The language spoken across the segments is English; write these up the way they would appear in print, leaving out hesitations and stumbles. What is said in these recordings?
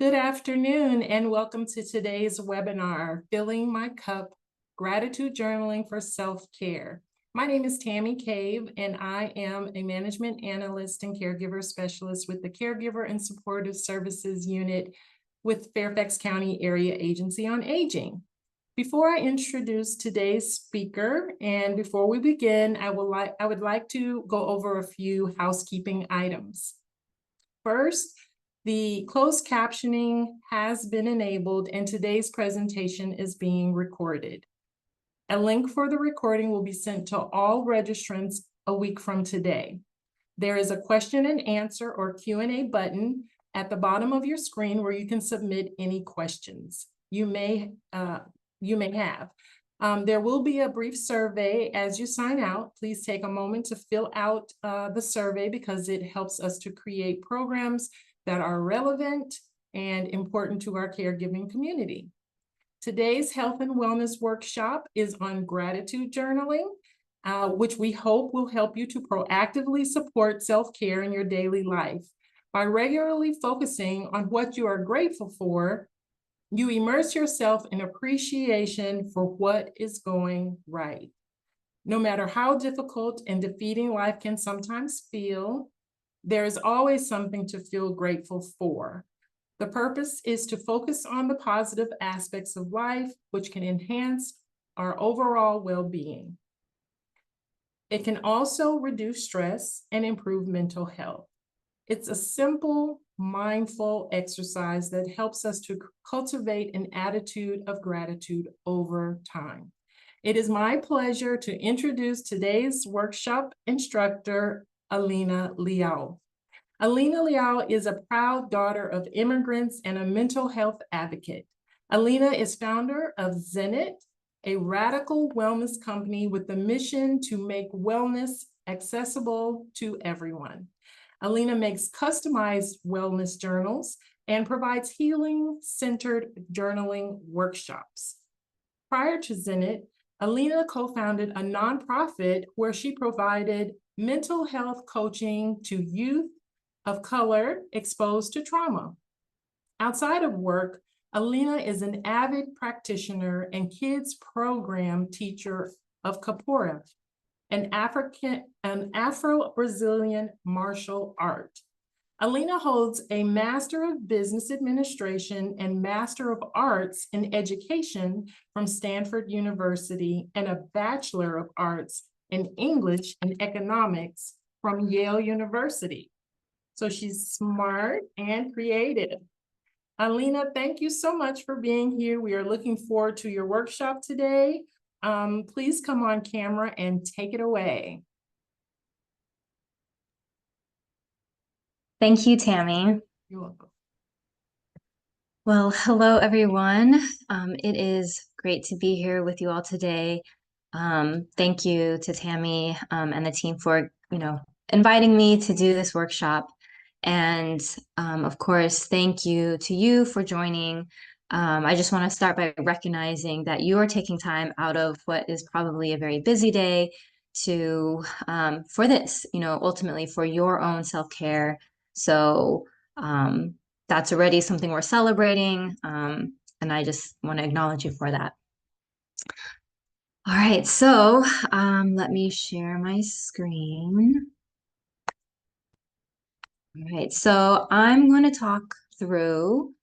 Good afternoon and welcome to today's webinar, Filling My Cup, Gratitude Journaling for Self-Care. My name is Tammy Cave and I am a Management Analyst and Caregiver Specialist with the Caregiver and Supportive Services Unit with Fairfax County Area Agency on Aging. Before I introduce today's speaker and before we begin, I would like to go over a few housekeeping items. First, the closed captioning has been enabled and today's presentation is being recorded. A link for the recording will be sent to all registrants a week from today. There is a question and answer or Q&A button at the bottom of your screen where you can submit any questions you may have. There will be a brief survey as you sign out. Please take a moment to fill out the survey because it helps us to create programs that are relevant and important to our caregiving community. Today's health and wellness workshop is on gratitude journaling, which we hope will help you to proactively support self-care in your daily life. By regularly focusing on what you are grateful for, you immerse yourself in appreciation for what is going right. No matter how difficult and defeating life can sometimes feel, there is always something to feel grateful for. The purpose is to focus on the positive aspects of life, which can enhance our overall well-being. It can also reduce stress and improve mental health. It's a simple, mindful exercise that helps us to cultivate an attitude of gratitude over time. It is my pleasure to introduce today's workshop instructor, Alina Liao. Alina Liao is a proud daughter of immigrants and a mental health advocate. Alina is founder of Zenit, a radical wellness company with the mission to make wellness accessible to everyone. Alina makes customized wellness journals and provides healing-centered journaling workshops. Prior to Zenit, Alina co-founded a nonprofit where she provided mental health coaching to youth of color exposed to trauma. Outside of work, Alina is an avid practitioner and kids program teacher of capoeira, an Afro-Brazilian martial art. Alina holds a Master of Business Administration and Master of Arts in Education from Stanford University and a Bachelor of Arts in English and Economics from Yale University. So she's smart and creative. Alina, thank you so much for being here. We are looking forward to your workshop today. Please come on camera and take it away. Thank you, Tammy. You're welcome. Well, hello, everyone. It is great to be here with you all today. Thank you to Tammy and the team for, inviting me to do this workshop. And of course, thank you to you for joining. I just want to start by recognizing that you are taking time out of what is probably a very busy day to for this, ultimately for your own self-care. So that's already something we're celebrating. And I just want to acknowledge you for that. All right, so let me share my screen. All right, so I'm going to talk through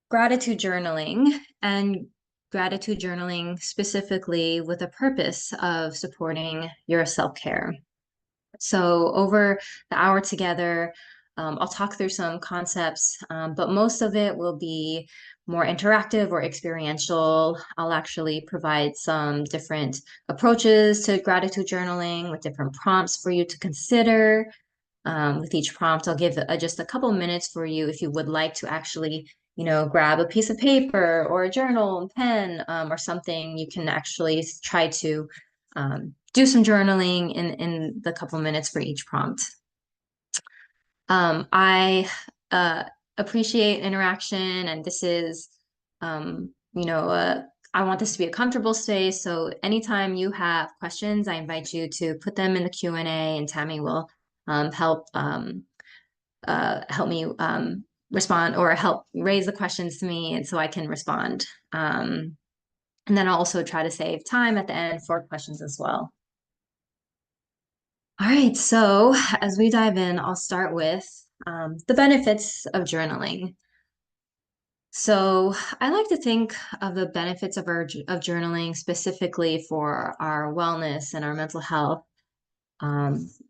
gratitude journaling and gratitude journaling specifically with a purpose of supporting your self-care. So over the hour together, I'll talk through some concepts, but most of it will be more interactive or experiential. I'll actually provide some different approaches to gratitude journaling with different prompts for you to consider. With each prompt, I'll give just a couple minutes for you if you would like to actually, grab a piece of paper or a journal, pen, or something. You can actually try to do some journaling in the couple minutes for each prompt. I appreciate interaction, and this is, I want this to be a comfortable space. So anytime you have questions, I invite you to put them in the Q&A, and Tammy will help me respond or help raise the questions to me, and so I can respond. And then I'll also try to save time at the end for questions as well. All right, so as we dive in, I'll start with the benefits of journaling. So I like to think of the benefits of journaling specifically for our wellness and our mental health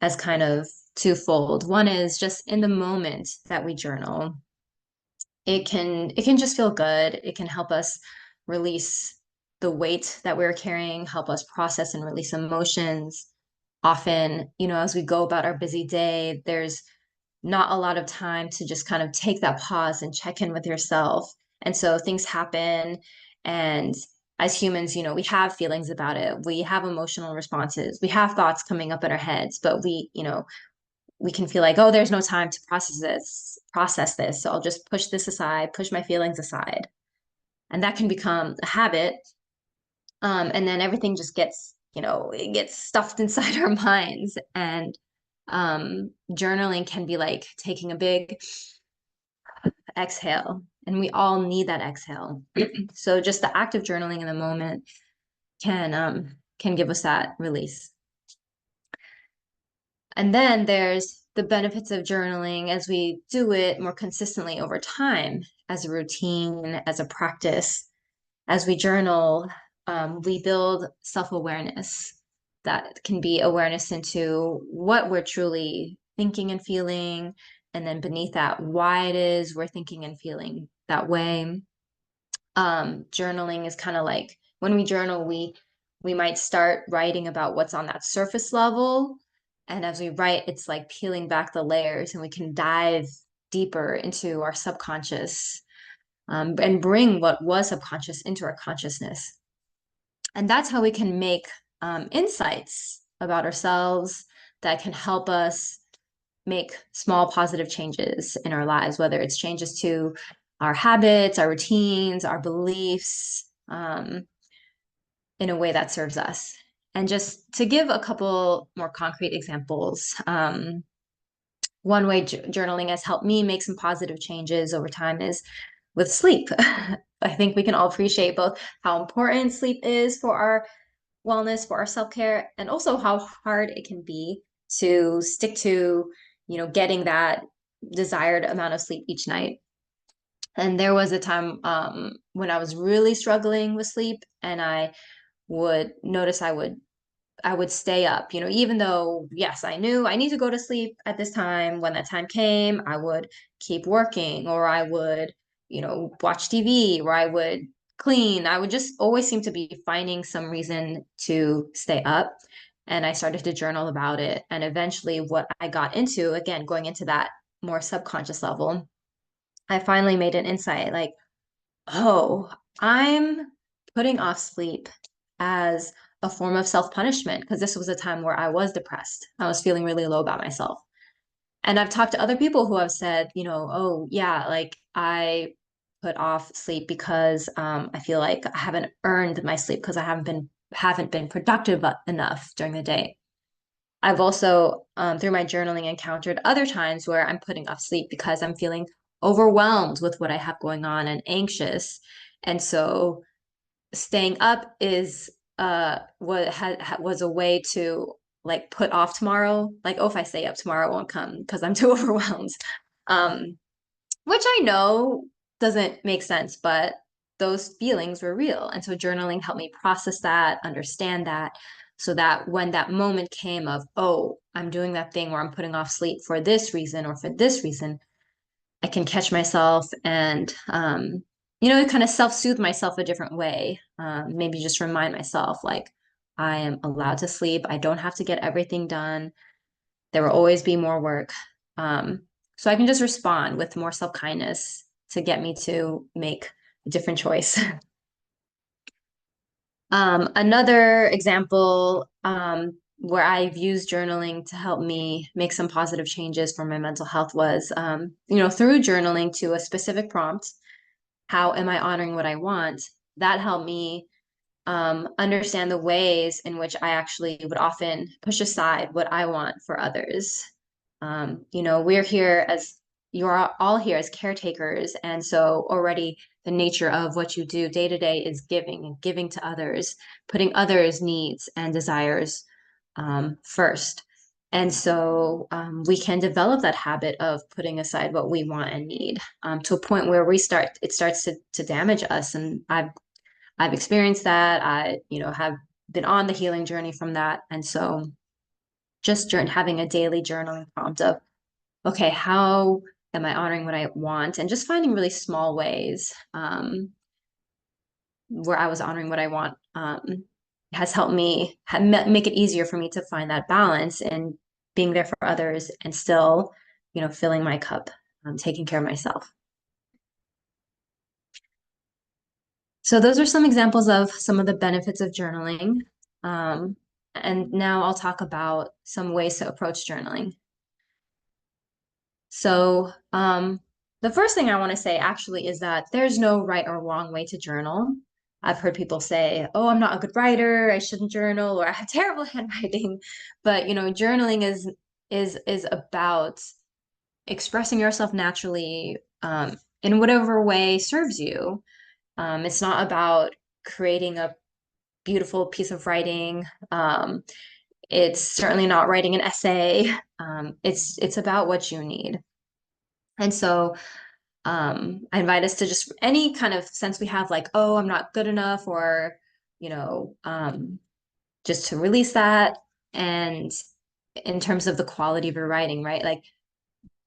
as kind of twofold. One is just in the moment that we journal, it can just feel good. It can help us release the weight that we're carrying, help us process and release emotions. Often, as we go about our busy day, there's not a lot of time to just kind of take that pause and check in with yourself. And so things happen. And as humans, we have feelings about it. We have emotional responses. We have thoughts coming up in our heads, but we can feel like, oh, there's no time to process this. So I'll just push this aside, push my feelings aside. And that can become a habit. And then everything just gets, it gets stuffed inside our minds. And journaling can be like taking a big exhale, and we all need that exhale. So just the act of journaling in the moment can give us that release. And then there's the benefits of journaling as we do it more consistently over time, as a routine, as a practice. As we journal, we build self-awareness. That can be awareness into what we're truly thinking and feeling, and then beneath that, why it is we're thinking and feeling that way. Journaling is kind of like when we journal, we might start writing about what's on that surface level. And as we write, it's like peeling back the layers, and we can dive deeper into our subconscious, and bring what was subconscious into our consciousness. And that's how we can make insights about ourselves that can help us make small positive changes in our lives, whether it's changes to our habits, our routines, our beliefs, in a way that serves us. And just to give a couple more concrete examples, one way journaling has helped me make some positive changes over time is with sleep. I think we can all appreciate both how important sleep is for our wellness, for our self-care, and also how hard it can be to stick to, getting that desired amount of sleep each night. And there was a time when I was really struggling with sleep, and I would notice I would stay up, even though, yes, I knew I need to go to sleep at this time. When that time came, I would keep working, or I would, watch TV, or I would clean. I would just always seem to be finding some reason to stay up. And I started to journal about it. And eventually, what I got into, again, going into that more subconscious level, I finally made an insight like, oh, I'm putting off sleep as a form of self-punishment, because this was a time where I was depressed. I was feeling really low about myself. And I've talked to other people who have said, oh, yeah, like I put off sleep because I feel like I haven't earned my sleep because I haven't been productive enough during the day. I've also, through my journaling, encountered other times where I'm putting off sleep because I'm feeling overwhelmed with what I have going on and anxious. And so staying up is was a way to like put off tomorrow. Like, oh, if I stay up tomorrow, it won't come because I'm too overwhelmed. Um, which I know doesn't make sense, but those feelings were real. And so journaling helped me process that, understand that, so that when that moment came of, oh, I'm doing that thing where I'm putting off sleep for this reason or for this reason, I can catch myself and, kind of self-soothe myself a different way. Maybe just remind myself, like, I am allowed to sleep. I don't have to get everything done. There will always be more work. So I can just respond with more self-kindness to get me to make a different choice. Another example where I've used journaling to help me make some positive changes for my mental health was, through journaling to a specific prompt, how am I honoring what I want? That helped me understand the ways in which I actually would often push aside what I want for others. We're here as you're all here as caretakers. And so already the nature of what you do day to day is giving and giving to others, putting others' needs and desires first. And so we can develop that habit of putting aside what we want and need to a point where it starts to damage us. And I've experienced that. I, have been on the healing journey from that. And so just having a daily journaling prompt of, okay, how am I honoring what I want? And just finding really small ways where I was honoring what I want has helped me make it easier for me to find that balance and being there for others and still, filling my cup, taking care of myself. So those are some examples of some of the benefits of journaling. And now I'll talk about some ways to approach journaling. So the first thing I want to say actually is that there's no right or wrong way to journal. I've heard people say, "Oh, I'm not a good writer. I shouldn't journal," or "I have terrible handwriting." But journaling is about expressing yourself naturally in whatever way serves you. It's not about creating a beautiful piece of writing. It's certainly not writing an essay. It's about what you need. And so I invite us to just any kind of sense we have, like, oh, I'm not good enough, or, you know, um, just to release that. And in terms of the quality of your writing, right? Like,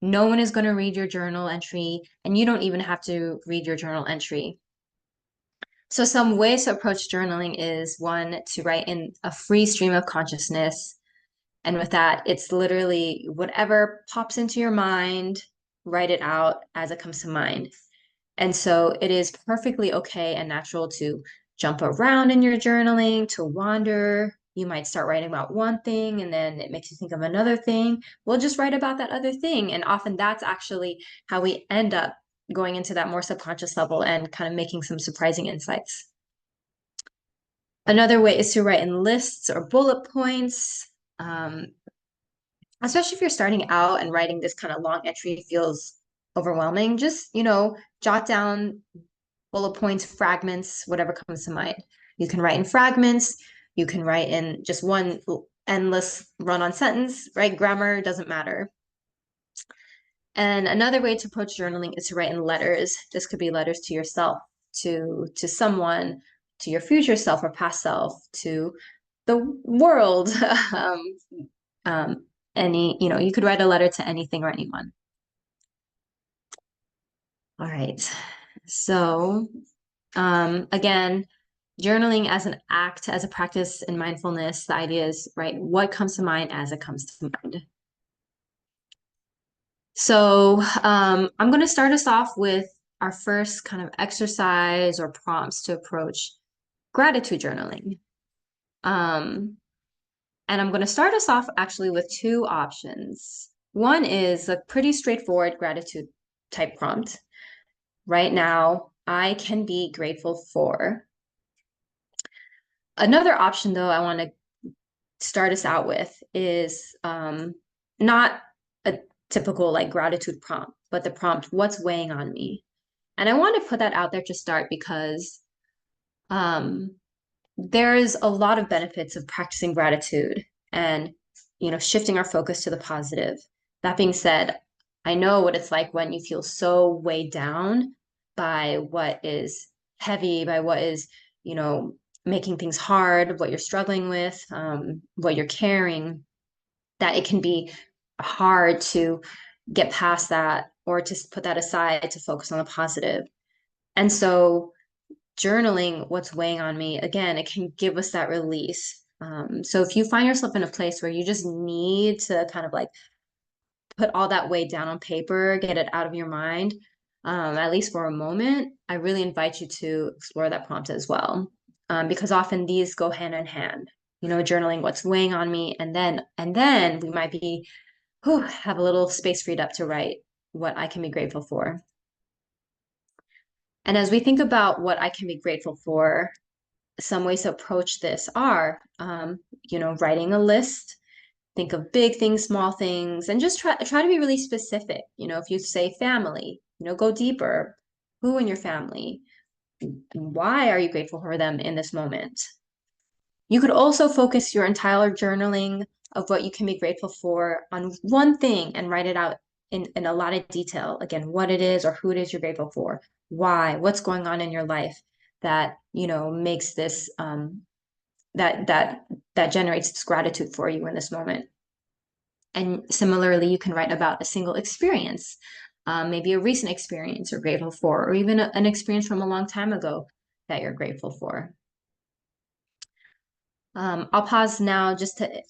no one is going to read your journal entry, and you don't even have to read your journal entry. So some ways to approach journaling is one, to write in a free stream of consciousness. And with that, it's literally whatever pops into your mind, write it out as it comes to mind. And so it is perfectly okay and natural to jump around in your journaling, to wander. You might start writing about one thing and then it makes you think of another thing. We'll just write about that other thing. And often that's actually how we end up going into that more subconscious level and kind of making some surprising insights. Another way is to write in lists or bullet points. Especially if you're starting out and writing this kind of long entry feels overwhelming, just, jot down bullet points, fragments, whatever comes to mind. You can write in fragments. You can write in just one endless run-on sentence, right? Grammar doesn't matter. And another way to approach journaling is to write in letters. This could be letters to yourself, to someone, to your future self or past self, to the world. You could write a letter to anything or anyone. All right. So, again, journaling as an act, as a practice in mindfulness, the idea is, right, what comes to mind as it comes to mind. So, I'm going to start us off with our first kind of exercise or prompts to approach gratitude journaling. And I'm going to start us off actually with two options. One is a pretty straightforward gratitude type prompt. Right now, I can be grateful for. Another option, though, I want to start us out with is not a typical like gratitude prompt, but the prompt, what's weighing on me? And I want to put that out there to start because there's a lot of benefits of practicing gratitude and shifting our focus to the positive. That being said, I know what it's like when you feel so weighed down by what is heavy, by what is making things hard, what you're struggling with, what you're carrying, that it can be hard to get past that or to put that aside to focus on the positive. And so journaling what's weighing on me, again, it can give us that release. So if you find yourself in a place where you just need to kind of like put all that weight down on paper, get it out of your mind, at least for a moment, I really invite you to explore that prompt as well. Because often these go hand in hand, journaling what's weighing on me, and then we might have a little space freed up to write what I can be grateful for. And as we think about what I can be grateful for, some ways to approach this are, writing a list. think of big things, small things, and just try to be really specific. If you say family, go deeper. Who in your family? Why are you grateful for them in this moment? You could also focus your entire journaling of what you can be grateful for on one thing and write it out in a lot of detail. Again, what it is or who it is you're grateful for, why, what's going on in your life that, makes this that generates this gratitude for you in this moment. And similarly, you can write about a single experience, maybe a recent experience you're grateful for, or even an experience from a long time ago that you're grateful for. I'll pause now just to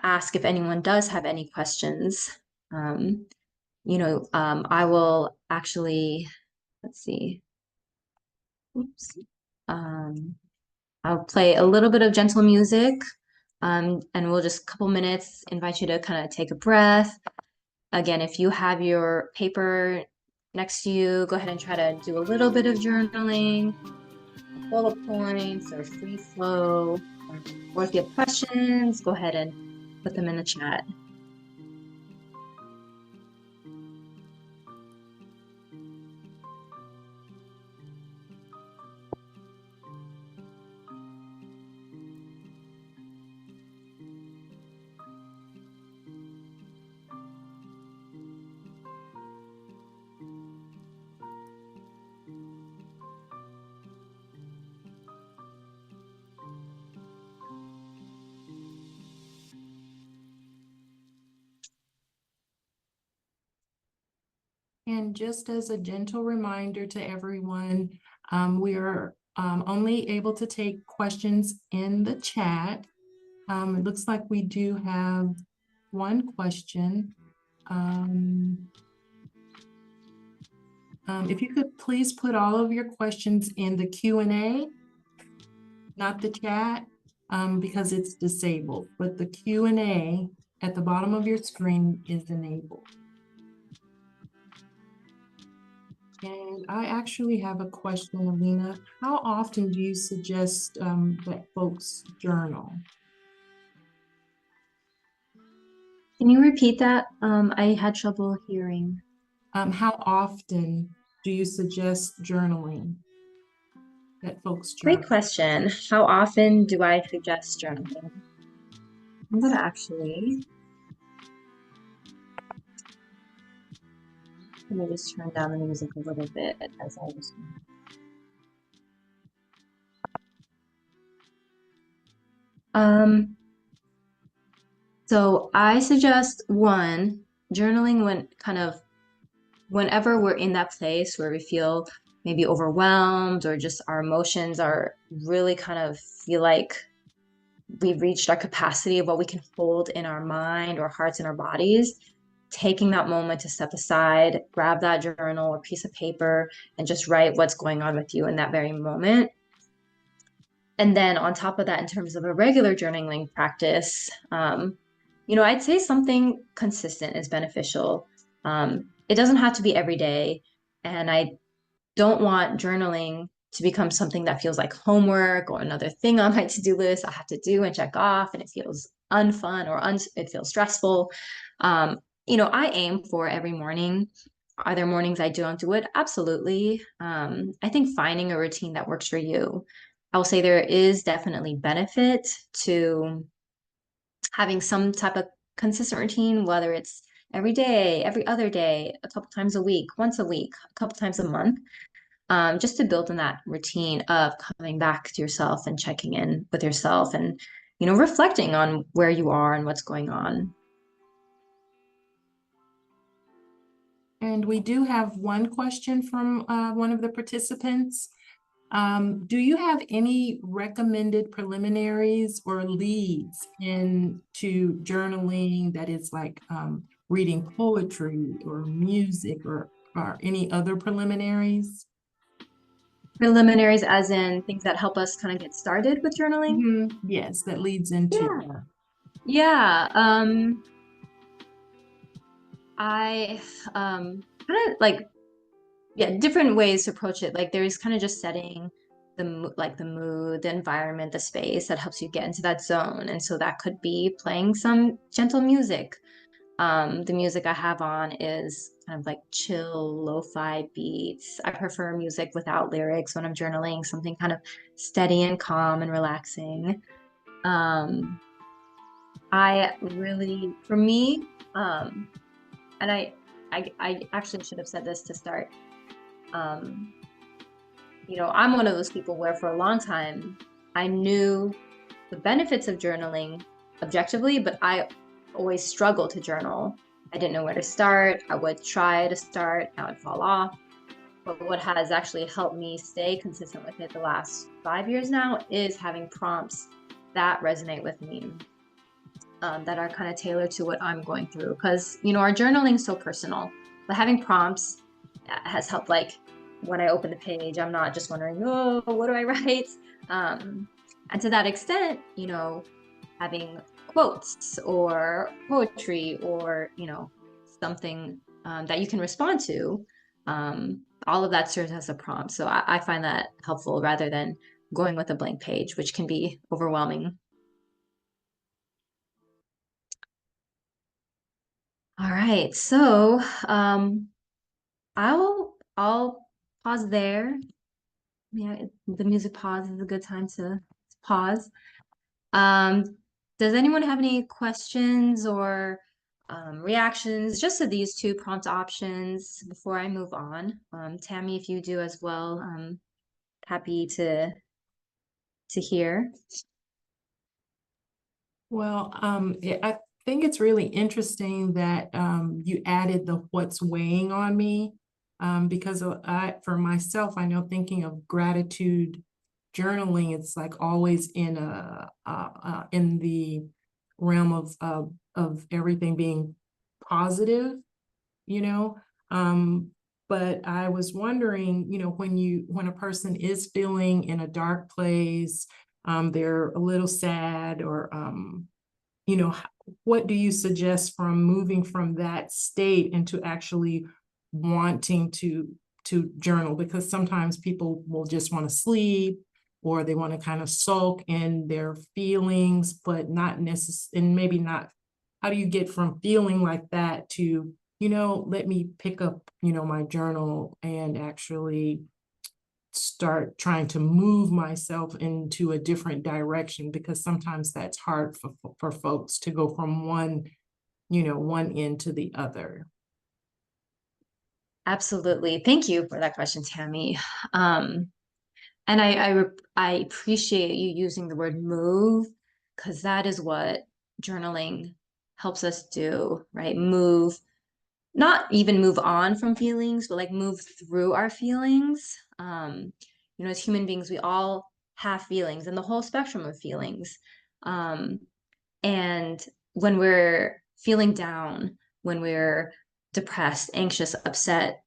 ask if anyone does have any questions. I will actually, let's see. Oops. I'll play a little bit of gentle music, and we'll just a couple minutes invite you to kind of take a breath. Again, if you have your paper next to you, go ahead and try to do a little bit of journaling, bullet points or free flow. Or if you have questions, go ahead and put them in the chat. And just as a gentle reminder to everyone, we are only able to take questions in the chat. It looks like we do have one question. If you could please put all of your questions in the Q&A, not the chat, because it's disabled, but the Q&A at the bottom of your screen is enabled. And I actually have a question, Alina. How often do you suggest that folks journal? Can you repeat that? I had trouble hearing. How often do you suggest journaling? That folks journal? Great question. How often do I suggest journaling? I'm gonna actually, let me just turn down the music a little bit as I was. So I suggest journaling whenever we're in that place where we feel maybe overwhelmed or just our emotions are really kind of feel like we've reached our capacity of what we can hold in our mind or hearts and our bodies. Taking that moment to step aside, grab that journal or piece of paper and just write what's going on with you in that very moment. And then on top of that, in terms of a regular journaling practice, I'd say something consistent is beneficial. It doesn't have to be every day. And I don't want journaling to become something that feels like homework or another thing on my to-do list I have to do and check off, and it feels unfun or it feels stressful. I aim for every morning. Are there mornings I don't do it? Absolutely. I think finding a routine that works for you. I will say there is definitely benefit to having some type of consistent routine, whether it's every day, every other day, a couple times a week, once a week, a couple times a month, just to build in that routine of coming back to yourself and checking in with yourself and, reflecting on where you are and what's going on. And we do have one question from one of the participants. Do you have any recommended preliminaries or leads into journaling that is like reading poetry or music or any other preliminaries? Preliminaries as in things that help us kind of get started with journaling? Mm-hmm. Yes, that leads into. Yeah. I kind of like, yeah, different ways to approach it. Like there's kind of just setting the mood, the environment, the space that helps you get into that zone. And so that could be playing some gentle music. The music I have on is kind of like chill, lo-fi beats. I prefer music without lyrics when I'm journaling, something kind of steady and calm and relaxing. Um, I really, for me, and I actually should have said this to start. Um, I'm one of those people where for a long time I knew the benefits of journaling objectively, but I always struggled to journal. I didn't know where to start. I would try to start, I would fall off. But what has actually helped me stay consistent with it the last 5 years now is having prompts that resonate with me, that are kind of tailored to what I'm going through. Because, our journaling is so personal, but having prompts has helped. Like when I open the page, I'm not just wondering, oh, what do I write? And to that extent, having quotes or poetry or, something that you can respond to, all of that serves as a prompt. So I find that helpful rather than going with a blank page, which can be overwhelming. All right, so I'll pause there. Yeah, the music pause is a good time to pause. Um, does anyone have any questions or reactions just to these two prompt options before I move on? Tammy, if you do as well, happy to hear. Well, I think it's really interesting that you added the what's weighing on me, because for myself, I know thinking of gratitude journaling, it's like always in the realm of everything being positive, you know. But I was wondering, when a person is feeling in a dark place, they're a little sad, or what do you suggest from moving from that state into actually wanting to journal? Because sometimes people will just want to sleep, or they want to kind of sulk in their feelings, but not necessarily, and maybe not. How do you get from feeling like that to, let me pick up, my journal and actually start trying to move myself into a different direction? Because sometimes that's hard for folks to go from one end to the other. Absolutely. Thank you for that question, Tammy. Um, and I appreciate you using the word move, because that is what journaling helps us do, right? Move, not even move on from feelings, but like move through our feelings. As human beings, we all have feelings and the whole spectrum of feelings. Um, and when we're feeling down, when we're depressed, anxious, upset,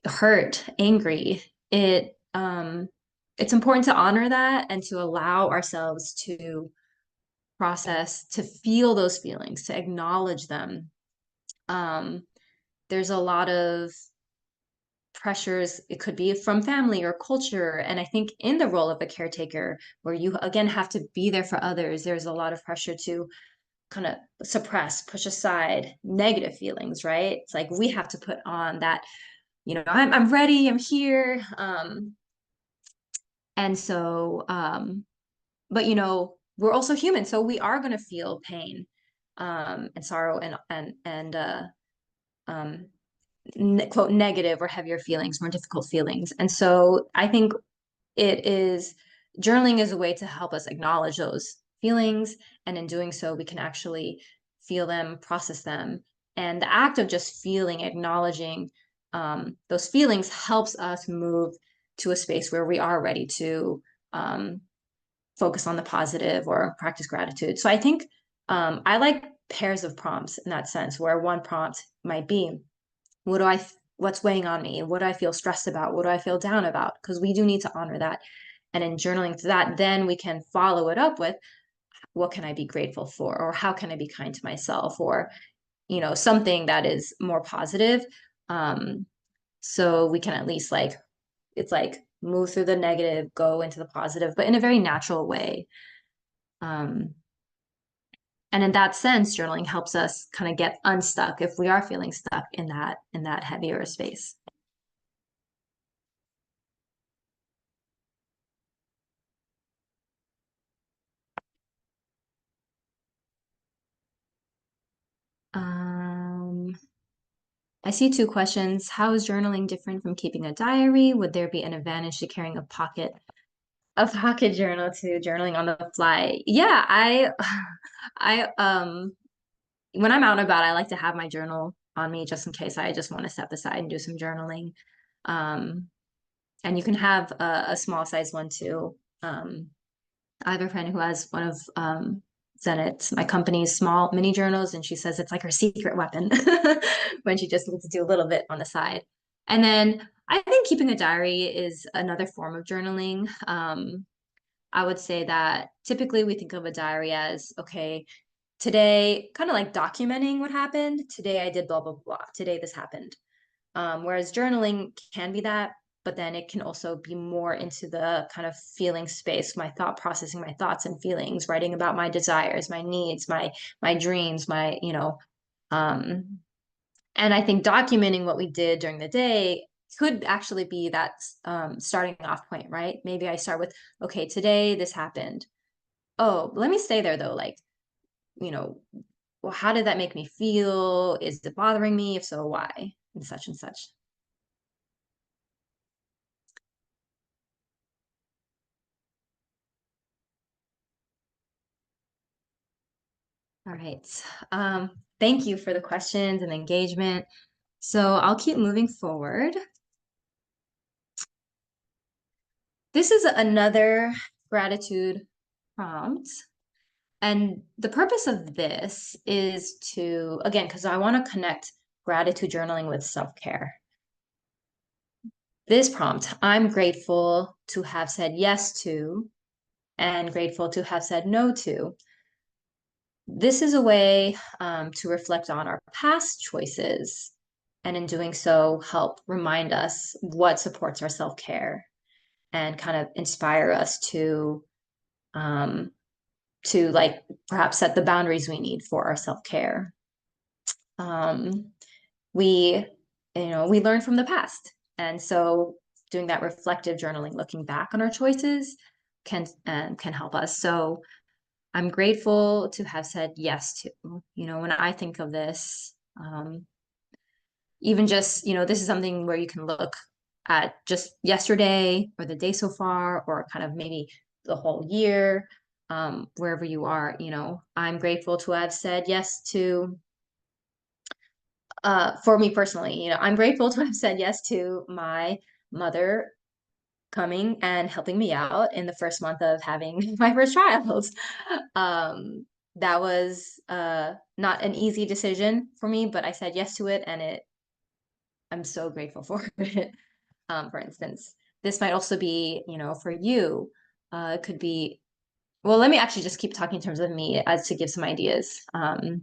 hurt, angry, it's important to honor that and to allow ourselves to process, to feel those feelings, to acknowledge them. Um, there's a lot of pressures. It could be from family or culture. And I think in the role of a caretaker, where you again have to be there for others, there's a lot of pressure to kind of suppress, push aside negative feelings, right? It's like we have to put on that, I'm ready, I'm here. And so, but we're also human, so we are going to feel pain, and sorrow and um, quote negative or heavier feelings, more difficult feelings. And so I think it is journaling is a way to help us acknowledge those feelings, and in doing so, we can actually feel them, process them, and the act of just feeling, acknowledging those feelings helps us move to a space where we are ready to um, focus on the positive or practice gratitude. So I think I like pairs of prompts in that sense, where one prompt might be, what's weighing on me? What do I feel stressed about? What do I feel down about? Because we do need to honor that. And in journaling to that, then we can follow it up with, what can I be grateful for? Or how can I be kind to myself? Or, something that is more positive. So we can at least it's like move through the negative, go into the positive, but in a very natural way. Um, and in that sense, journaling helps us kind of get unstuck if we are feeling stuck in that heavier space. Um, I see two questions. How is journaling different from keeping a diary? Would there be an advantage to carrying a pocket journal to journaling on the fly? Yeah, I when I'm out and about, I like to have my journal on me just in case I just want to step aside and do some journaling. Um, and you can have a small size one too. I have a friend who has one of Zenit, my company's small mini journals, and she says it's like her secret weapon when she just needs to do a little bit on the side. And then I think keeping a diary is another form of journaling. I would say that typically we think of a diary as, okay, today, kind of like documenting what happened. Today I did blah, blah, blah. Today this happened. Whereas journaling can be that, but then it can also be more into the kind of feeling space, my thought processing, my thoughts and feelings, writing about my desires, my needs, my dreams, um, and I think documenting what we did during the day could actually be that starting off point, right? Maybe I start with, okay, today this happened. Oh, let me stay there though, like, you know, well, how did that make me feel? Is it bothering me? If so, why? And such and such. All right. Thank you for the questions and engagement. So I'll keep moving forward. This is another gratitude prompt. And the purpose of this is to, again, because I want to connect gratitude journaling with self-care. This prompt, I'm grateful to have said yes to and grateful to have said no to. This is a way to reflect on our past choices, and in doing so, help remind us what supports our self-care and kind of inspire us um, to like perhaps set the boundaries we need for our self-care. Um, we, we learn from the past, and so doing that reflective journaling, looking back on our choices, can help us. So I'm grateful to have said yes to. When I think of this, even just, this is something where you can look at just yesterday or the day so far, or kind of maybe the whole year, wherever you are, I'm grateful to have said yes to, for me personally, I'm grateful to have said yes to my mother coming and helping me out in the first month of having my first child. That was not an easy decision for me, but I said yes to it, and I'm so grateful for it. For instance, this might also be, for you, it could be, well, let me actually just keep talking in terms of me as to give some ideas. On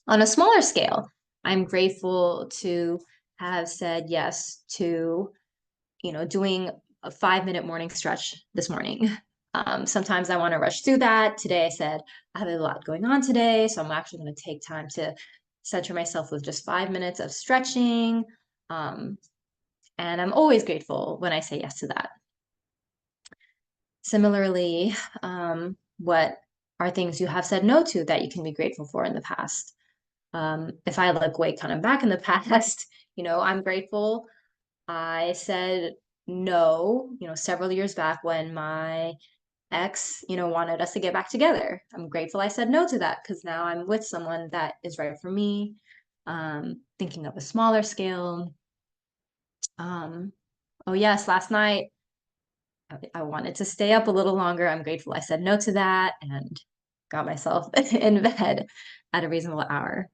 a smaller scale, I'm grateful to have said yes to, doing a 5-minute morning stretch this morning. Sometimes I want to rush through that. Today I said, I have a lot going on today, so I'm actually going to take time to center myself with just 5 minutes of stretching. And I'm always grateful when I say yes to that. Similarly, what are things you have said no to that you can be grateful for in the past? If I look way kind of back in the past, I'm grateful I said no, several years back when my ex, wanted us to get back together. I'm grateful I said no to that because now I'm with someone that is right for me. Thinking of a smaller scale. Oh yes, last night I wanted to stay up a little longer. I'm grateful I said no to that and got myself in bed at a reasonable hour.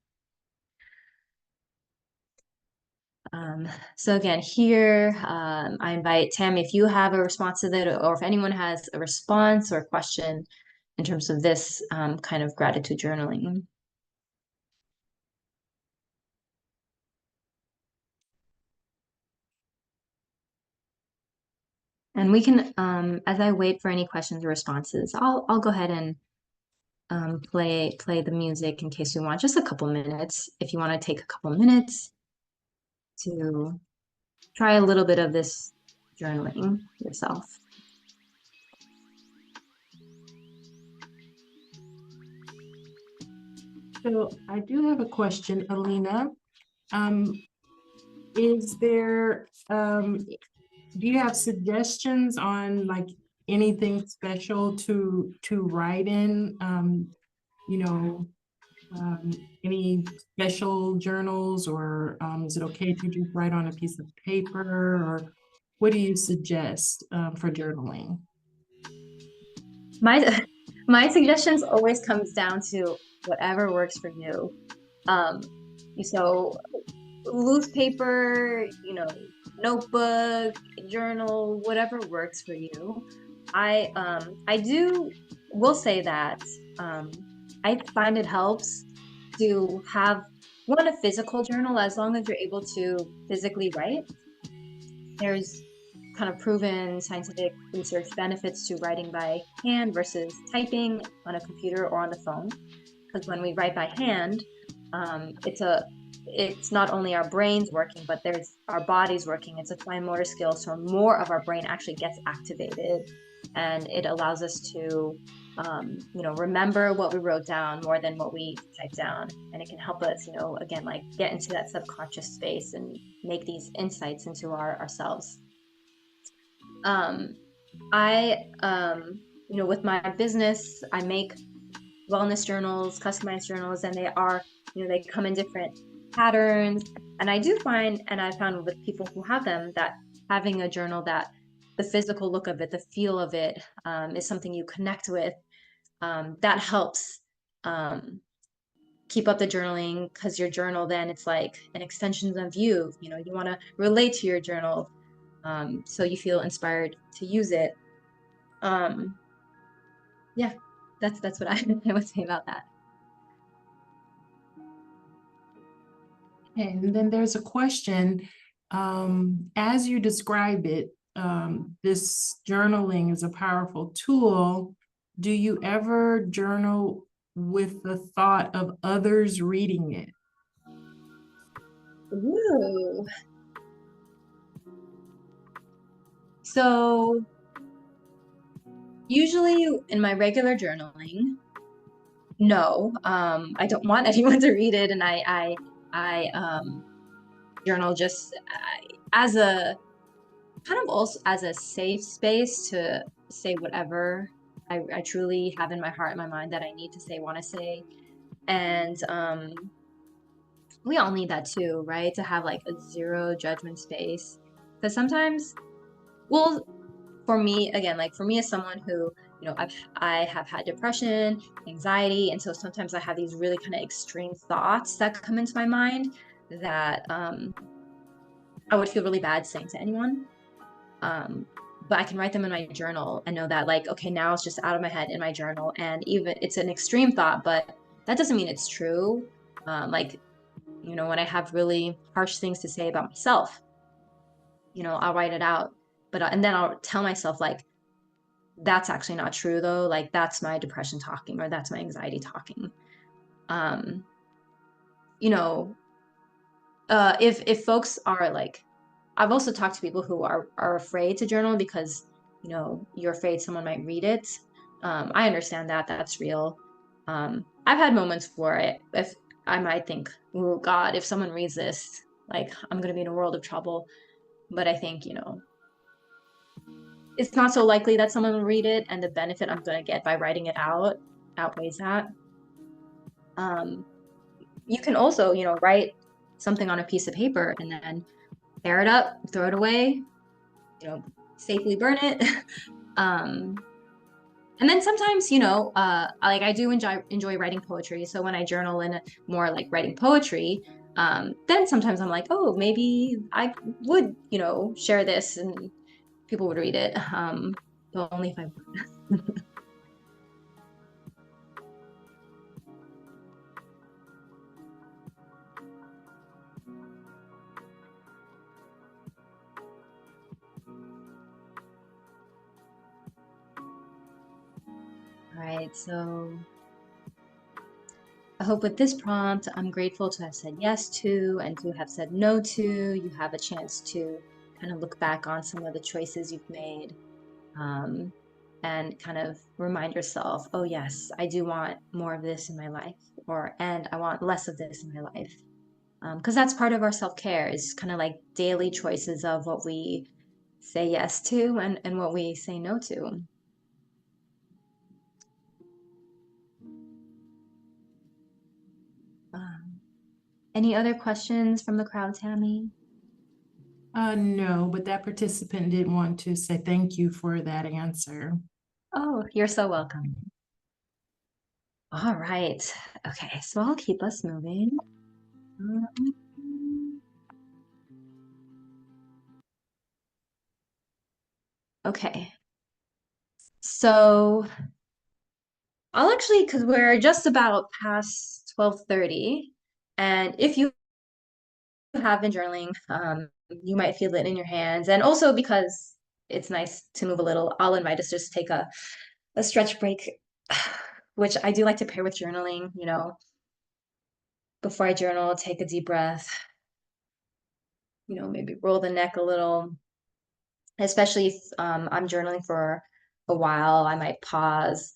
So again, here, I invite Tammy, if you have a response to that, or if anyone has a response or question in terms of this kind of gratitude journaling. And we can, as I wait for any questions or responses, I'll go ahead and play the music in case we want just a couple minutes. If you want to take a couple minutes to try a little bit of this journaling yourself. So I do have a question, Alina. Is there, do you have suggestions on like anything special to write in? You know, any special journals, or is it okay to just write on a piece of paper, or what do you suggest for journaling? My my suggestions always comes down to whatever works for you. Um, so loose paper, notebook, journal, whatever works for you. I do will say that um, I find it helps to have one a physical journal as long as you're able to physically write. There's kind of proven scientific research benefits to writing by hand versus typing on a computer or on the phone. Because when we write by hand, it's not only our brains working, but there's our bodies working. It's a fine motor skill, so more of our brain actually gets activated, and it allows us to, remember what we wrote down more than what we typed down, and it can help us, again, like get into that subconscious space and make these insights into ourselves. Um, with my business, I make wellness journals, customized journals, and they come in different patterns. And I do find, and I found with people who have them, that having a journal that the physical look of it, the feel of it, is something you connect with. That helps keep up the journaling, because your journal then it's like an extension of you. You want to relate to your journal, so you feel inspired to use it. Um, yeah, that's what I would say about that. And then there's a question, as you describe it, this journaling is a powerful tool. Do you ever journal with the thought of others reading it? Ooh. So usually in my regular journaling, no, I don't want anyone to read it, and I journal just as a kind of also as a safe space to say whatever I truly have in my heart and my mind that I need to say, want to say, and we all need that too, right? To have like a zero judgment space, because sometimes, well, for me, again, like for me as someone who, I have had depression, anxiety, and so sometimes I have these really kind of extreme thoughts that come into my mind that I would feel really bad saying to anyone. Um, but I can write them in my journal and know that, like, okay, now it's just out of my head in my journal, and even it's an extreme thought, but that doesn't mean it's true. Like, when I have really harsh things to say about myself, I'll write it out, but and then I'll tell myself, like, that's actually not true though. Like, that's my depression talking, or that's my anxiety talking. Um, you know, if folks are like, I've also talked to people who are afraid to journal because, you're afraid someone might read it. I understand that that's real. I've had moments for it. If I might think, oh God, if someone reads this, like, I'm gonna be in a world of trouble. But I think, it's not so likely that someone will read it, and the benefit I'm going to get by writing it out outweighs that. Um, you can also, write something on a piece of paper and then tear it up, throw it away, safely burn it. um, and then sometimes, like I do enjoy writing poetry. So when I journal in more like writing poetry, then sometimes I'm like, oh, maybe I would, share this and people would read it. But only if I would. right, so I hope with this prompt, I'm grateful to have said yes to and to have said no to. You have a chance to kind of look back on some of the choices you've made, and kind of remind yourself, oh yes, I do want more of this in my life, and I want less of this in my life. Because that's part of our self-care, is kind of like daily choices of what we say yes to and what we say no to. Um, any other questions from the crowd, Tammy? No, but that participant did want to say thank you for that answer. Oh, you're so welcome. All right. Okay, so I'll keep us moving. Okay. So I'll actually, because we're just about past 12:30, and if you have been journaling, you might feel it in your hands. And also because it's nice to move a little, I'll invite us to just take a stretch break, which I do like to pair with journaling, before I journal, take a deep breath, maybe roll the neck a little, especially if I'm journaling for a while, I might pause,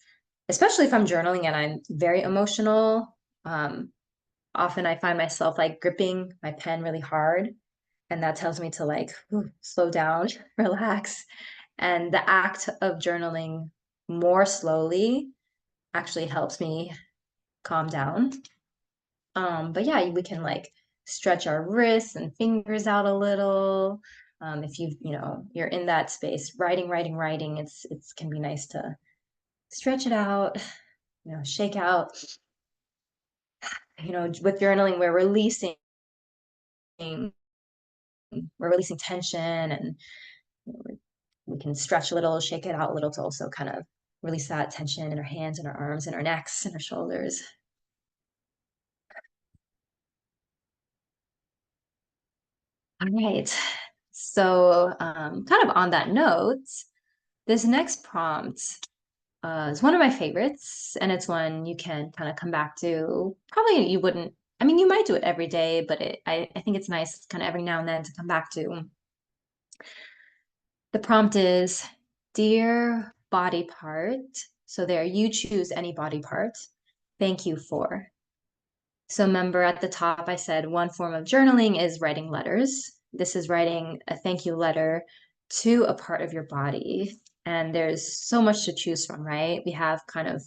especially if I'm journaling and I'm very emotional. Often I find myself like gripping my pen really hard, and that tells me to like slow down, relax. And the act of journaling more slowly actually helps me calm down. But yeah, we can like stretch our wrists and fingers out a little. If you're in that space, writing, it can be nice to stretch it out, shake out. With journaling, we're releasing tension, and we can stretch a little, shake it out a little to also kind of release that tension in our hands and our arms and our necks and our shoulders. All right. So, kind of on that note, this next prompt is one of my favorites, and it's one you can kind of come back to. Probably you wouldn't, I mean, you might do it every day, but I think it's nice kind of every now and then to come back to. The prompt is, Dear body part. So there, you choose any body part. Thank you for. So remember at the top, I said one form of journaling is writing letters. This is writing a thank you letter to a part of your body. And there's so much to choose from, right? We have kind of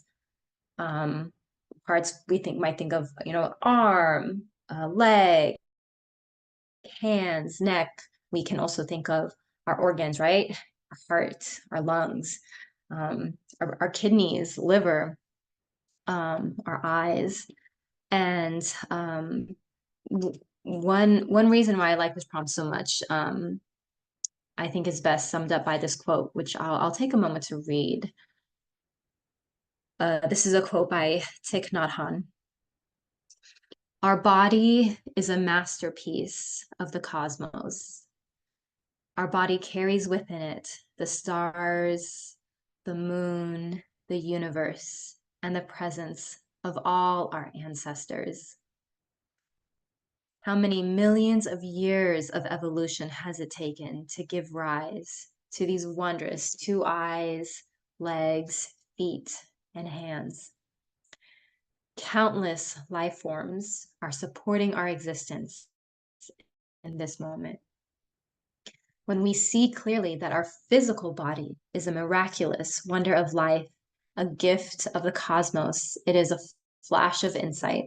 parts might think of, arm, leg, hands, neck. We can also think of our organs, right? Our heart, our lungs, our kidneys, liver, our eyes. And one reason why I like this prompt so much, I think is best summed up by this quote, which I'll take a moment to read. This is a quote by Thich Nhat Hanh. Our body is a masterpiece of the cosmos. Our body carries within it the stars, the moon, the universe, and the presence of all our ancestors. How many millions of years of evolution has it taken to give rise to these wondrous 2 eyes, legs, feet, and hands? Countless life forms are supporting our existence in this moment. When we see clearly that our physical body is a miraculous wonder of life, a gift of the cosmos, it is a flash of insight.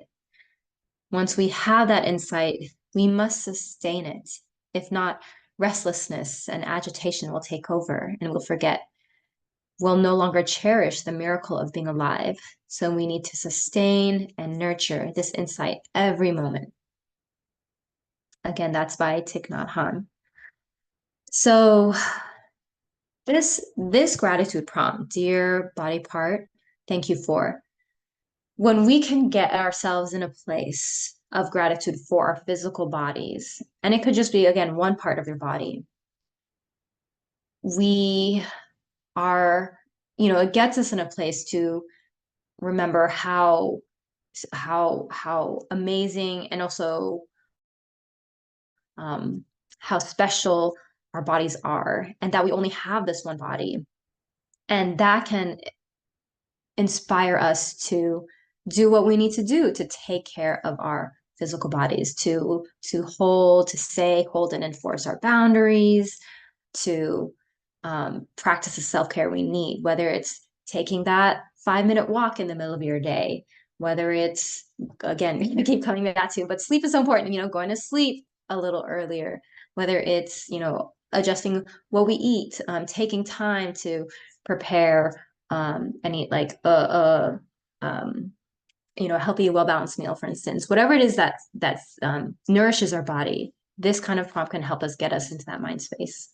Once we have that insight, we must sustain it. If not, restlessness and agitation will take over and we'll forget. We'll no longer cherish the miracle of being alive. So we need to sustain and nurture this insight every moment. Again, that's by Thich Nhat Hanh. So this gratitude prompt, dear body part, thank you for. When we can get ourselves in a place of gratitude for our physical bodies, and it could just be, again, one part of your body, we are, it gets us in a place to remember how amazing and also how special our bodies are, and that we only have this one body. And that can inspire us to do what we need to do to take care of our physical bodies, to hold, to say, hold and enforce our boundaries, to practice the self-care we need, whether it's taking that 5-minute walk in the middle of your day, whether it's, again, I keep coming back to, but sleep is so important, going to sleep a little earlier, whether it's, adjusting what we eat, taking time to prepare and eat like a healthy, well-balanced meal, for instance, whatever it is that nourishes our body. This kind of prompt can help us get us into that mind space.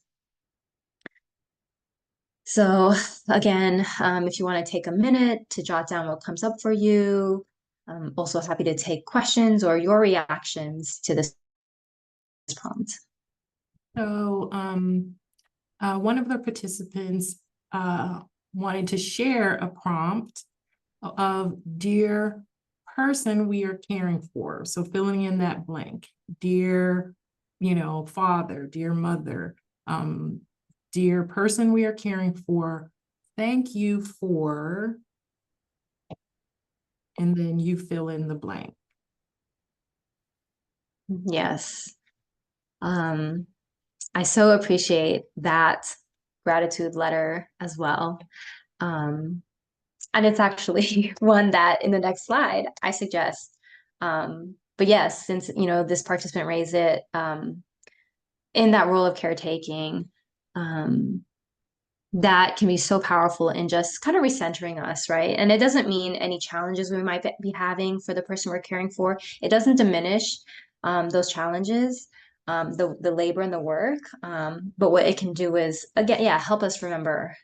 So again, if you want to take a minute to jot down what comes up for you, I'm also happy to take questions or your reactions to this prompt. So one of the participants wanted to share a prompt of dear person we are caring for. So filling in that blank, dear, father, dear mother, dear person we are caring for, thank you for, and then you fill in the blank. Yes. I so appreciate that gratitude letter as well. And it's actually one that in the next slide I suggest. But yes, since this participant raised it in that role of caretaking, that can be so powerful in just kind of recentering us, right? And it doesn't mean any challenges we might be having for the person we're caring for. It doesn't diminish those challenges, the labor and the work. But what it can do is, again, yeah, help us remember,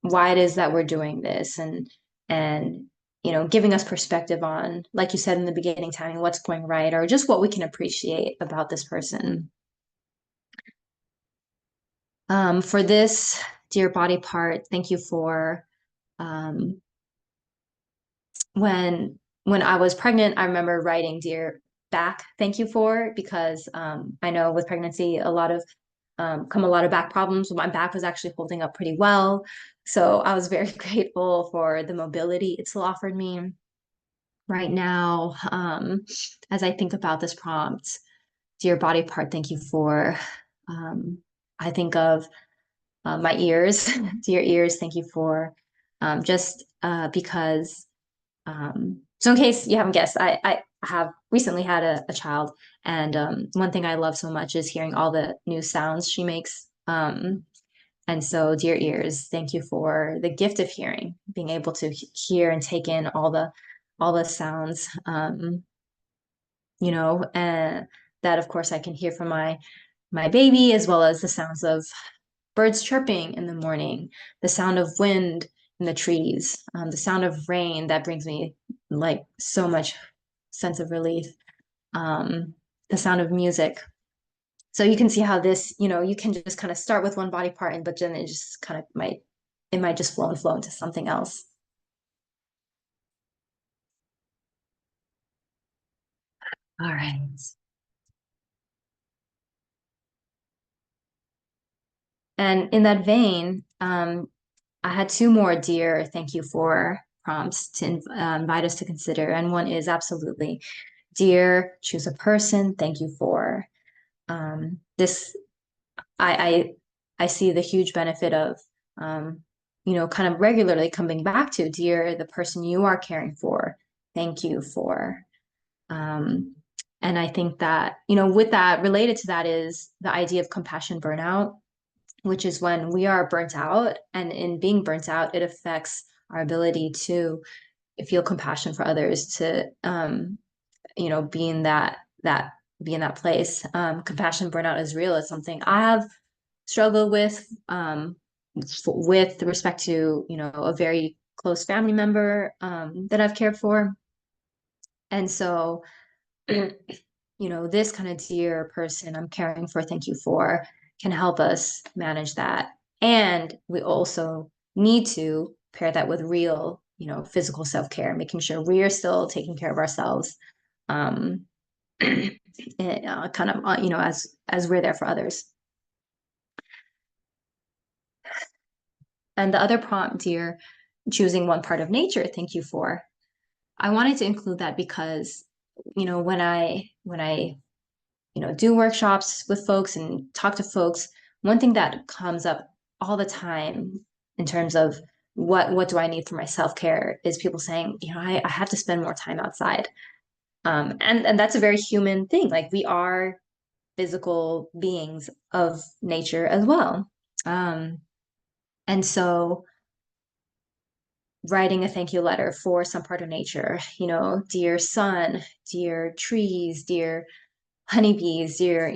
why it is that we're doing this, and giving us perspective on, like you said in the beginning, Tammy, what's going right, or just what we can appreciate about this person. For this dear body part, thank you for when I was pregnant, I remember writing dear back, thank you for, because I know with pregnancy a lot of back problems. My back was actually holding up pretty well. So I was very grateful for the mobility it still offered me. Right now, as I think about this prompt, dear body part, thank you for, I think of my ears, dear ears, thank you for, just because, so in case you haven't guessed, I have recently had a child, and one thing I love so much is hearing all the new sounds she makes. And so, dear ears, thank you for the gift of hearing, being able to hear and take in all the sounds, and that of course I can hear from my baby, as well as the sounds of birds chirping in the morning, the sound of wind in the trees, the sound of rain that brings me like so much sense of relief, the sound of music. So you can see how this, you can just kind of start with one body part, but then it just kind of might just flow into something else. All right. And in that vein, I had two more dear thank you for prompts to invite us to consider. And one is absolutely, dear, choose a person, thank you for. This, I see the huge benefit of, kind of regularly coming back to, dear, the person you are caring for, thank you for. And I think that, with that, related to that is the idea of compassion burnout, which is when we are burnt out, and in being burnt out, it affects our ability to feel compassion for others, to, be in that place. Compassion burnout is real. It's something I have struggled with respect to, a very close family member that I've cared for. And so, this kind of dear person I'm caring for, thank you for, can help us manage that. And we also need to pair that with real physical self-care, making sure we are still taking care of ourselves, um, kind of, as we're there for others. And the other prompt, dear, choosing one part of nature, thank you for. I wanted to include that because, when I do workshops with folks and talk to folks, one thing that comes up all the time in terms of what do I need for my self-care is people saying, I have to spend more time outside. And that's a very human thing. Like, we are physical beings of nature as well. And so writing a thank you letter for some part of nature, dear sun, dear trees, dear honeybees, dear,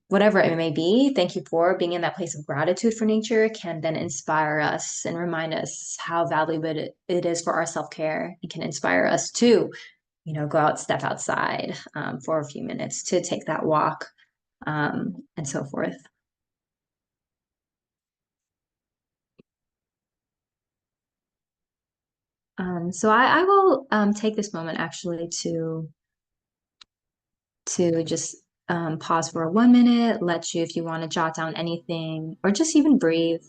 whatever it may be, thank you for being in that place of gratitude for nature can then inspire us and remind us how valuable it is for our self-care. It can inspire us to, go out, step outside for a few minutes, to take that walk, and so forth. So I will take this moment actually to just pause for 1 minute, let you, if you want to jot down anything or just even breathe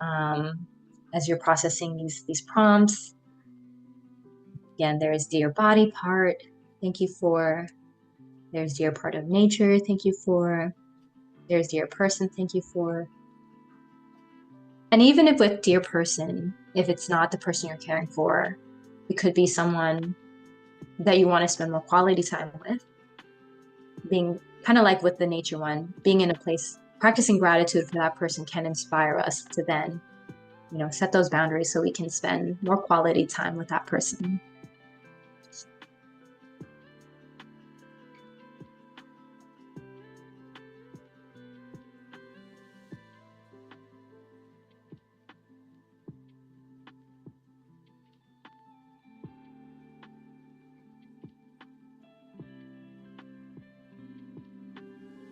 as you're processing these prompts. Again, there is dear body part, thank you for. There's dear part of nature, thank you for. There's dear person, thank you for. And even if with dear person, if it's not the person you're caring for, it could be someone that you want to spend more quality time with. Being kind of like with the nature one, being in a place, practicing gratitude for that person can inspire us to then, set those boundaries so we can spend more quality time with that person.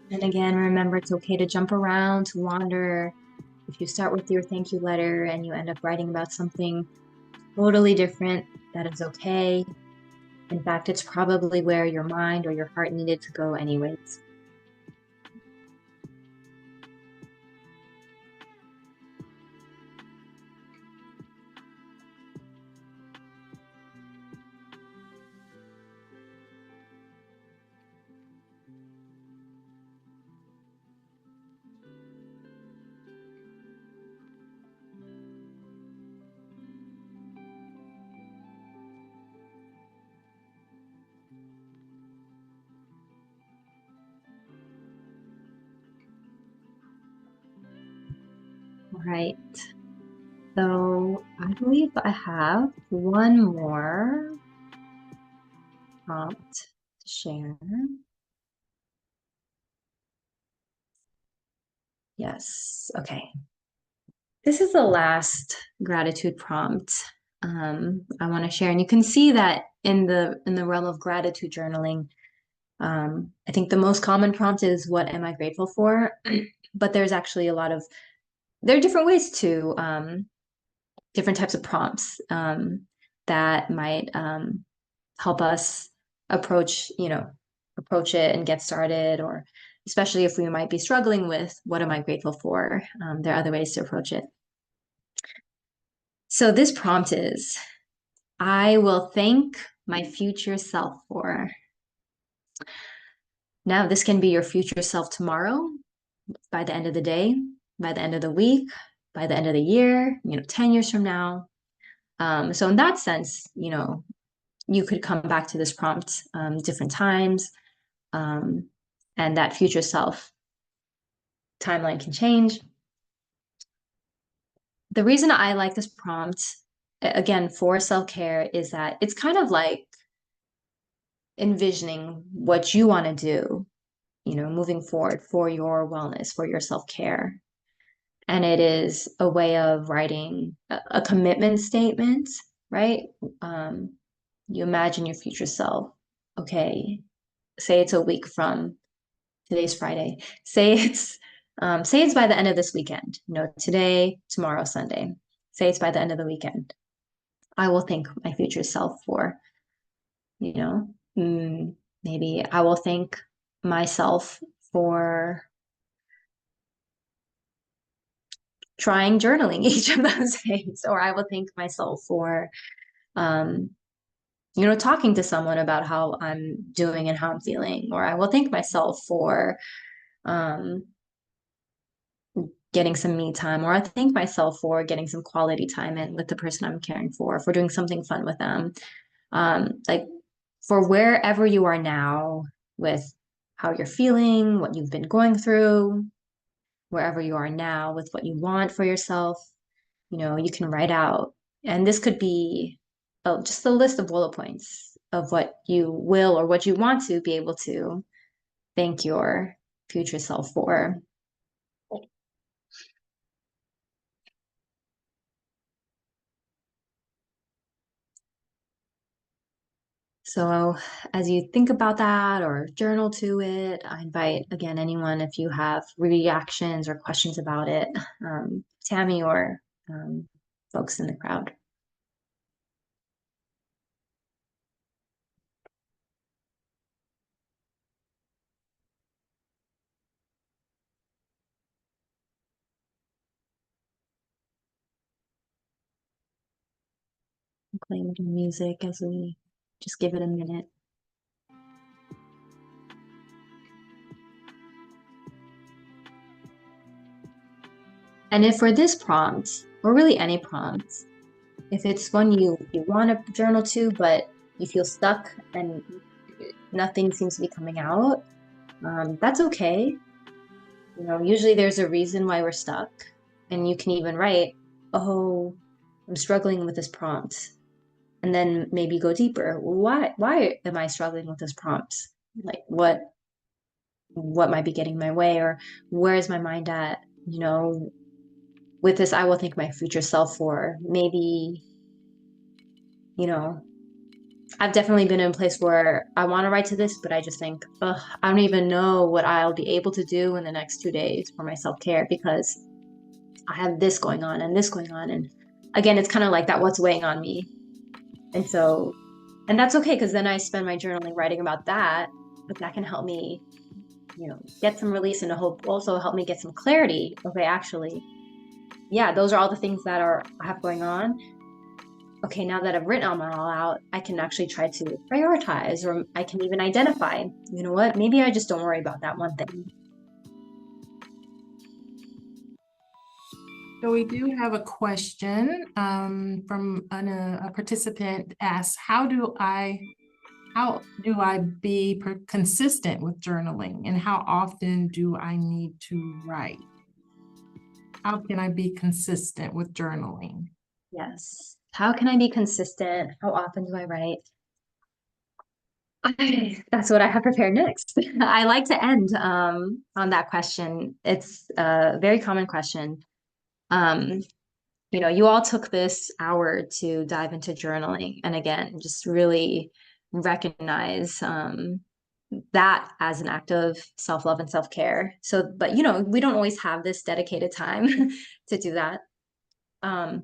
And again, remember, it's okay to jump around, to wander. If you start with your thank you letter and you end up writing about something totally different, that is okay. In fact, it's probably where your mind or your heart needed to go anyways. All right. So I believe I have one more prompt to share. Yes. Okay. This is the last gratitude prompt I want to share, and you can see that in the realm of gratitude journaling. I think the most common prompt is, "What am I grateful for?" But there's actually there are different ways to different types of prompts that might help us approach it and get started, or especially if we might be struggling with what am I grateful for, there are other ways to approach it. So this prompt is, I will thank my future self for. Now, this can be your future self tomorrow, by the end of the day, by the end of the week, by the end of the year, 10 years from now. So in that sense, you could come back to this prompt different times, and that future self timeline can change. The reason I like this prompt, again, for self-care, is that it's kind of like envisioning what you want to do, moving forward for your wellness, for your self-care. And it is a way of writing a commitment statement, right? You imagine your future self. Okay, say it's a week from today's Friday. Say it's by the end of this weekend. Today, tomorrow, Sunday. say it's by the end of the weekend, I will thank my future self for, you know, maybe I will thank myself for trying journaling each of those days, or I will thank myself for, um, talking to someone about how I'm doing and how I'm feeling, or I will thank myself for um, getting some me time, or I thank myself for getting some quality time in with the person I'm caring for doing something fun with them. Like for wherever you are now with how you're feeling, what you've been going through, wherever you are now with what you want for yourself, you can write out. And this could be just a list of bullet points of what you will or what you want to be able to thank your future self for. So, as you think about that or journal to it, I invite again anyone if you have reactions or questions about it, Tammy or folks in the crowd. Playing the music as we just give it a minute. And if for this prompt, or really any prompt, if it's one you want to journal to, but you feel stuck and nothing seems to be coming out, that's okay. Usually there's a reason why we're stuck. And you can even write, oh, I'm struggling with this prompt. And then maybe go deeper. Why am I struggling with this prompt? Like what might be getting in my way, or where is my mind at? With this, I will thank my future self for maybe, I've definitely been in a place where I want to write to this, but I just think, ugh, I don't even know what I'll be able to do in the next 2 days for my self-care because I have this going on and this going on. And again, it's kind of like that, what's weighing on me. And that's okay, because then I spend my journaling writing about that, but that can help me, get some release and also help me get some clarity. Okay, actually, yeah, those are all the things that I have going on. Okay, now that I've written them all out, I can actually try to prioritize, or I can even identify, you know what, maybe I just don't worry about that one thing. So we do have a question from a participant asks, how do I be consistent with journaling, and how often do I need to write? How can I be consistent with journaling? Yes. How can I be consistent? How often do I write? That's what I have prepared next. I like to end on that question. It's a very common question. Um, you all took this hour to dive into journaling, and again, just really recognize that as an act of self-love and self-care. So, but we don't always have this dedicated time to do that. I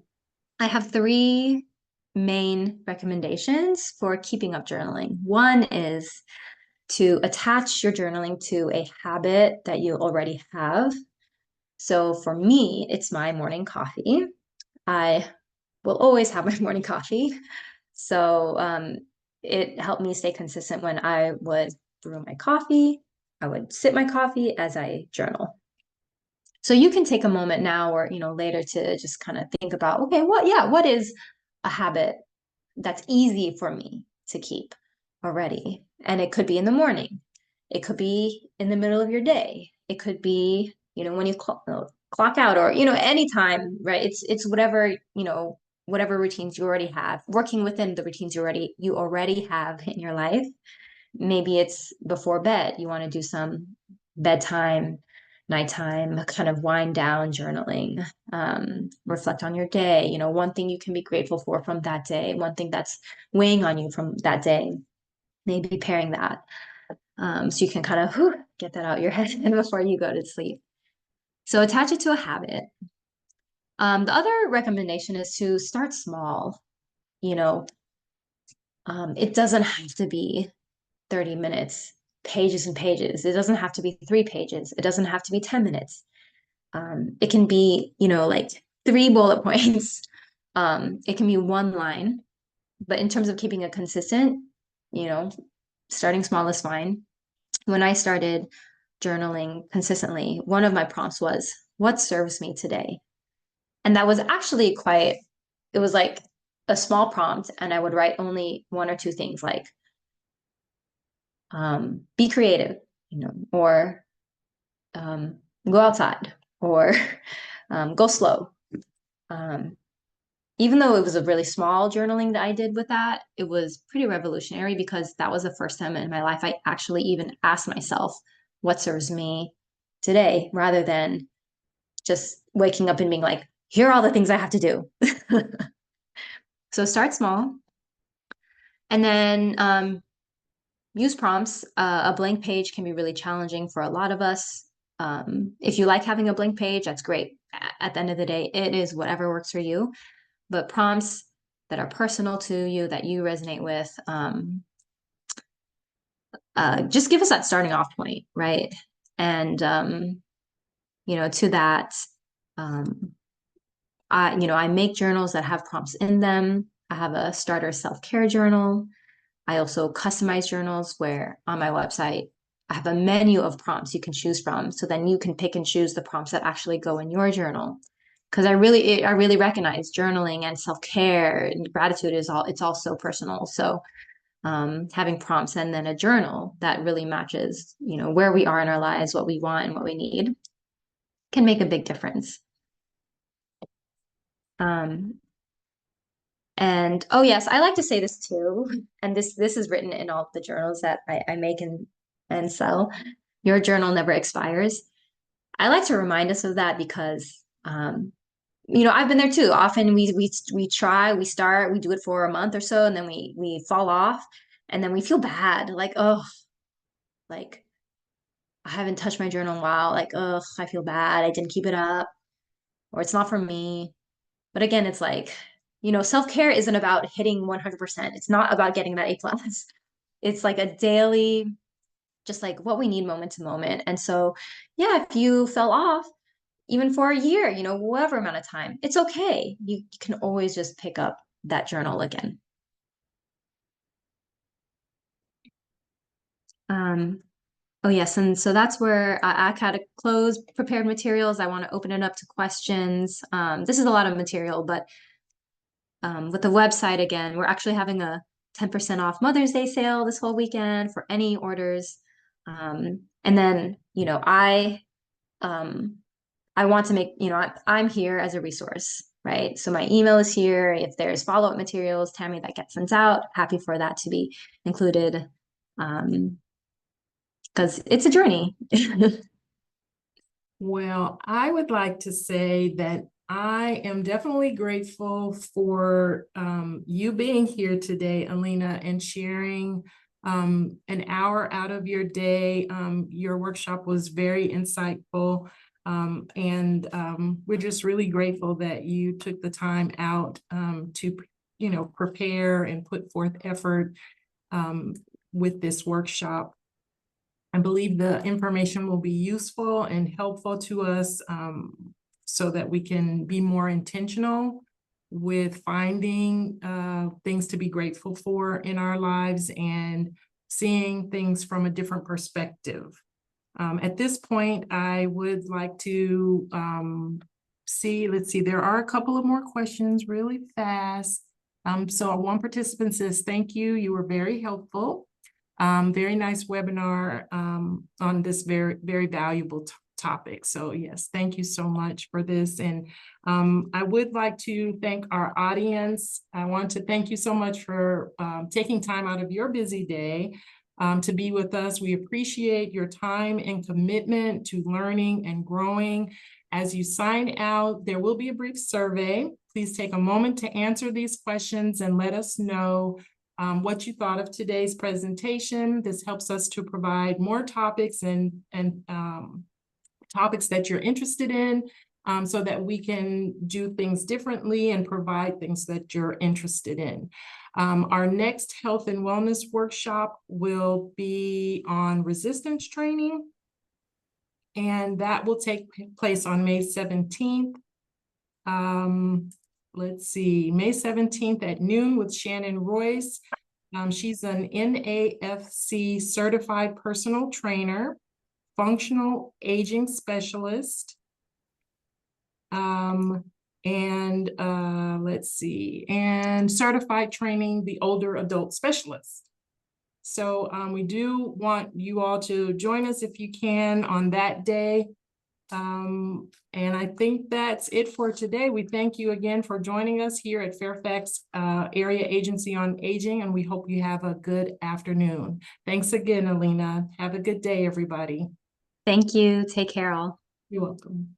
have three main recommendations for keeping up journaling. One is to attach your journaling to a habit that you already have. So for me, it's my morning coffee. I will always have my morning coffee. So it helped me stay consistent when I would brew my coffee. I would sip my coffee as I journal. So you can take a moment now or later to just kind of think about, okay, what is a habit that's easy for me to keep already? And it could be in the morning. It could be in the middle of your day. It could be, when you clock out, or, anytime, right? It's whatever routines you already have, working within the routines you already have in your life. Maybe it's before bed. You want to do some bedtime, nighttime kind of wind down journaling, reflect on your day, one thing you can be grateful for from that day, one thing that's weighing on you from that day, maybe pairing that. So you can kind of get that out your head before you go to sleep. So attach it to a habit. The other recommendation is to start small. You know, it doesn't have to be 30 minutes, pages and pages. It doesn't have to be 3 pages. It doesn't have to be 10 minutes. It can be, like 3 bullet points. It can be 1 line. But in terms of keeping it consistent, you know, starting small is fine. When I started journaling consistently, one of my prompts was, what serves me today? And that was actually it was like a small prompt, and I would write only 1 or 2 things like, be creative, or go outside, or go slow. Um, Even though it was a really small journaling that I did with that, it was pretty revolutionary because that was the first time in my life I actually even asked myself, what serves me today, rather than just waking up and being like, here are all the things I have to do. So start small, and then use prompts. A blank page can be really challenging for a lot of us. If you like having a blank page, that's great. At the end of the day, it is whatever works for you. But prompts that are personal to you, that you resonate with, just give us that starting off point, right? And to that, um, I make journals that have prompts in them. I have a starter self-care journal. I also customize journals where on my website, I have a menu of prompts you can choose from. So then you can pick and choose the prompts that actually go in your journal. Because I really recognize journaling and self-care and gratitude it's all so personal. So having prompts and then a journal that really matches, where we are in our lives, what we want and what we need can make a big difference. Um, And oh yes, I like to say this too. And this is written in all the journals that I make and sell. Your journal never expires. I like to remind us of that because I've been there too. Often we try, we start, we do it for a month or so, and then we fall off, and then we feel bad, like, oh, like I haven't touched my journal in a while, like, oh, I feel bad, I didn't keep it up, or it's not for me. But again, it's like, self-care isn't about hitting 100%. It's not about getting that A plus. It's like a daily, just like what we need moment to moment. And so, yeah, if you fell off, even for a year, whatever amount of time, it's okay. You can always just pick up that journal again. Um, oh yes, and so that's where I kind of close prepared materials. I want to open it up to questions. This is a lot of material, but with the website again, we're actually having a 10% off Mother's Day sale this whole weekend for any orders. And then, I want to make, I'm here as a resource, right? So my email is here. If there's follow-up materials, Tammy, that gets sent out, happy for that to be included. Because it's a journey. Well, I would like to say that I am definitely grateful for you being here today, Alina, and sharing an hour out of your day. Your workshop was very insightful, and we're just really grateful that you took the time out to, prepare and put forth effort with this workshop. I believe the information will be useful and helpful to us so that we can be more intentional with finding things to be grateful for in our lives and seeing things from a different perspective. At this point, I would like to let's see, there are a couple of more questions really fast. So one participant says, thank you, you were very helpful. Very nice webinar on this very, very valuable topic. So yes, thank you so much for this. And I would like to thank our audience. I want to thank you so much for taking time out of your busy day to be with us. We appreciate your time and commitment to learning and growing. As you sign out, there will be a brief survey. Please take a moment to answer these questions and let us know what you thought of today's presentation. This helps us to provide more topics and topics that you're interested in so that we can do things differently and provide things that you're interested in. Our next health and wellness workshop will be on resistance training, and that will take place on May 17th. Let's see, May 17th at noon with Shannon Royce. She's an NAFC certified personal trainer, functional aging specialist. Let's see, and certified training the older adult specialist. So we do want you all to join us if you can on that day. And I think that's it for today. We thank you again for joining us here at Fairfax Area Agency on Aging, and we hope you have a good afternoon. Thanks again, Alina. Have a good day, everybody. Thank you. Take care all. You're welcome.